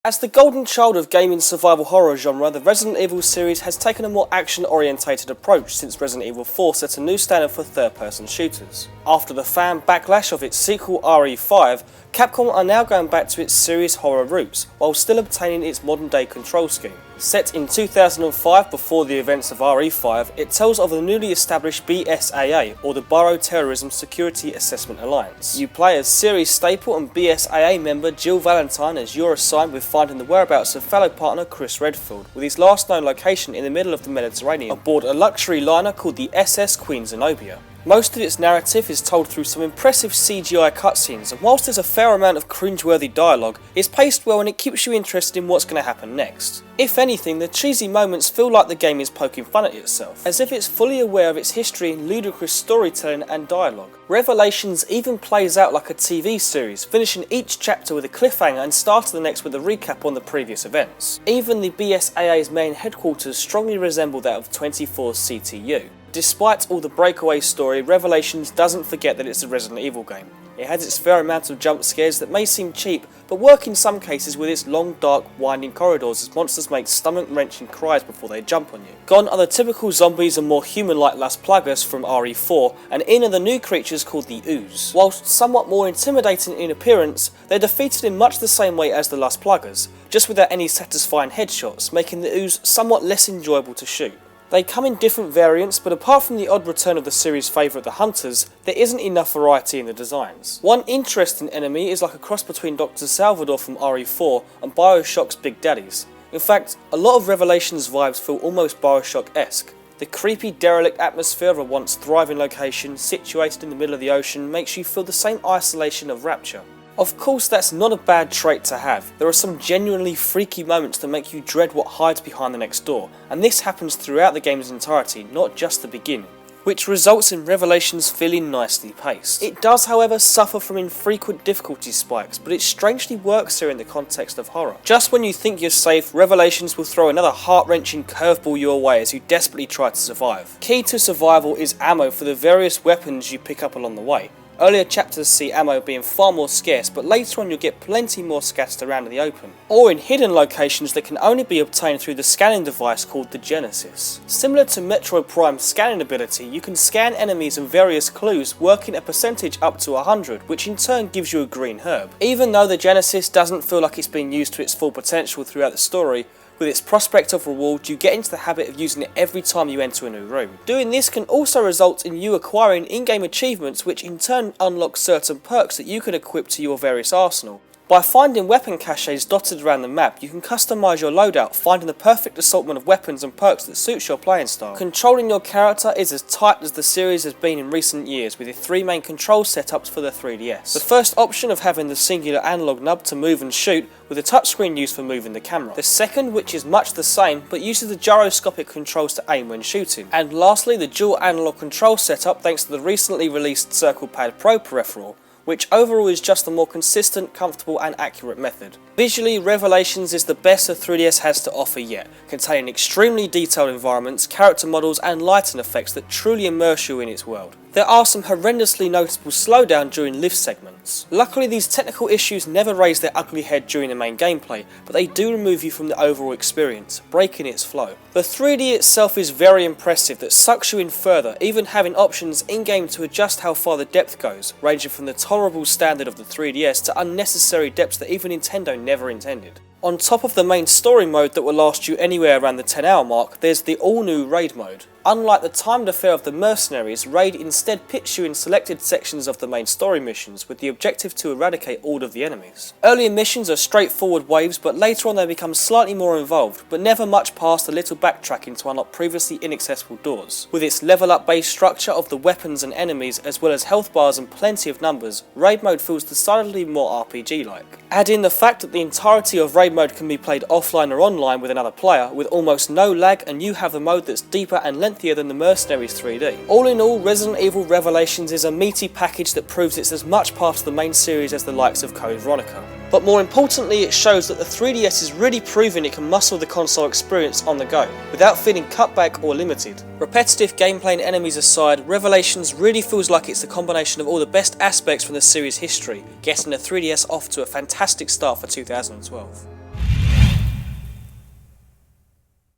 As the golden child of gaming survival horror genre, the Resident Evil series has taken a more action-orientated approach since Resident Evil 4 set a new standard for third-person shooters. After the fan backlash of its sequel RE5, Capcom are now going back to its serious horror roots, while still obtaining its modern-day control scheme. Set in 2005 before the events of RE5, it tells of the newly established BSAA, or the Bioterrorism Security Assessment Alliance. You play as series staple and BSAA member Jill Valentine as you're assigned with finding the whereabouts of fellow partner Chris Redfield, with his last known location in the middle of the Mediterranean, aboard a luxury liner called the SS Queen Zenobia. Most of its narrative is told through some impressive CGI cutscenes, and whilst there's a fair amount of cringeworthy dialogue, it's paced well and it keeps you interested in what's going to happen next. If anything, the cheesy moments feel like the game is poking fun at itself, as if it's fully aware of its history, ludicrous storytelling and dialogue. Revelations even plays out like a TV series, finishing each chapter with a cliffhanger and starting the next with a recap on the previous events. Even the BSAA's main headquarters strongly resemble that of 24's CTU. Despite all the breakaway story, Revelations doesn't forget that it's a Resident Evil game. It has its fair amount of jump scares that may seem cheap, but work in some cases with its long, dark, winding corridors as monsters make stomach-wrenching cries before they jump on you. Gone are the typical zombies and more human-like Las Plagas from RE4, and in are the new creatures called the Ooze. Whilst somewhat more intimidating in appearance, they're defeated in much the same way as the Las Plagas, just without any satisfying headshots, making the Ooze somewhat less enjoyable to shoot. They come in different variants, but apart from the odd return of the series' favourite, the Hunters, there isn't enough variety in the designs. One interesting enemy is like a cross between Dr. Salvador from RE4 and Bioshock's Big Daddies. In fact, a lot of Revelations vibes feel almost Bioshock-esque. The creepy, derelict atmosphere of a once thriving location situated in the middle of the ocean makes you feel the same isolation of Rapture. Of course, that's not a bad trait to have. There are some genuinely freaky moments that make you dread what hides behind the next door, and this happens throughout the game's entirety, not just the beginning, which results in Revelations feeling nicely paced. It does, however, suffer from infrequent difficulty spikes, but it strangely works here in the context of horror. Just when you think you're safe, Revelations will throw another heart-wrenching curveball your way as you desperately try to survive. Key to survival is ammo for the various weapons you pick up along the way. Earlier chapters see ammo being far more scarce, but later on you'll get plenty more scattered around in the open, or in hidden locations that can only be obtained through the scanning device called the Genesis. Similar to Metroid Prime's scanning ability, you can scan enemies and various clues, working a percentage up to 100, which in turn gives you a green herb. Even though the Genesis doesn't feel like it's being used to its full potential throughout the story, with its prospect of reward, you get into the habit of using it every time you enter a new room. Doing this can also result in you acquiring in-game achievements, which in turn unlock certain perks that you can equip to your various arsenal. By finding weapon caches dotted around the map, you can customise your loadout, finding the perfect assortment of weapons and perks that suits your playing style. Controlling your character is as tight as the series has been in recent years, with the three main control setups for the 3DS. The first option of having the singular analog nub to move and shoot, with a touchscreen used for moving the camera. The second, which is much the same, but uses the gyroscopic controls to aim when shooting. And lastly, the dual analog control setup thanks to the recently released Circle Pad Pro peripheral, which overall is just a more consistent, comfortable and accurate method. Visually, Revelations is the best the 3DS has to offer yet, containing extremely detailed environments, character models and lighting effects that truly immerse you in its world. There are some horrendously noticeable slowdown during lift segments. Luckily, these technical issues never raise their ugly head during the main gameplay, but they do remove you from the overall experience, breaking its flow. The 3D itself is very impressive, that sucks you in further, even having options in-game to adjust how far the depth goes, ranging from the tolerable standard of the 3DS to unnecessary depths that even Nintendo never intended. On top of the main story mode that will last you anywhere around the 10-hour mark, there's the all-new Raid mode. Unlike the timed affair of the Mercenaries, Raid instead pits you in selected sections of the main story missions with the objective to eradicate all of the enemies. Earlier missions are straightforward waves, but later on they become slightly more involved, but never much past a little backtracking to unlock previously inaccessible doors. With its level up based structure of the weapons and enemies, as well as health bars and plenty of numbers, Raid mode feels decidedly more RPG-like. Add in the fact that the entirety of Raid mode can be played offline or online with another player, with almost no lag, and you have a mode that's deeper and lengthier than the Mercenaries 3D. All in all, Resident Evil Revelations is a meaty package that proves it's as much part of the main series as the likes of Code Veronica. But more importantly, it shows that the 3DS is really proving it can muscle the console experience on the go, without feeling cut back or limited. Repetitive gameplay and enemies aside, Revelations really feels like it's a combination of all the best aspects from the series' history, getting the 3DS off to a fantastic start for 2012.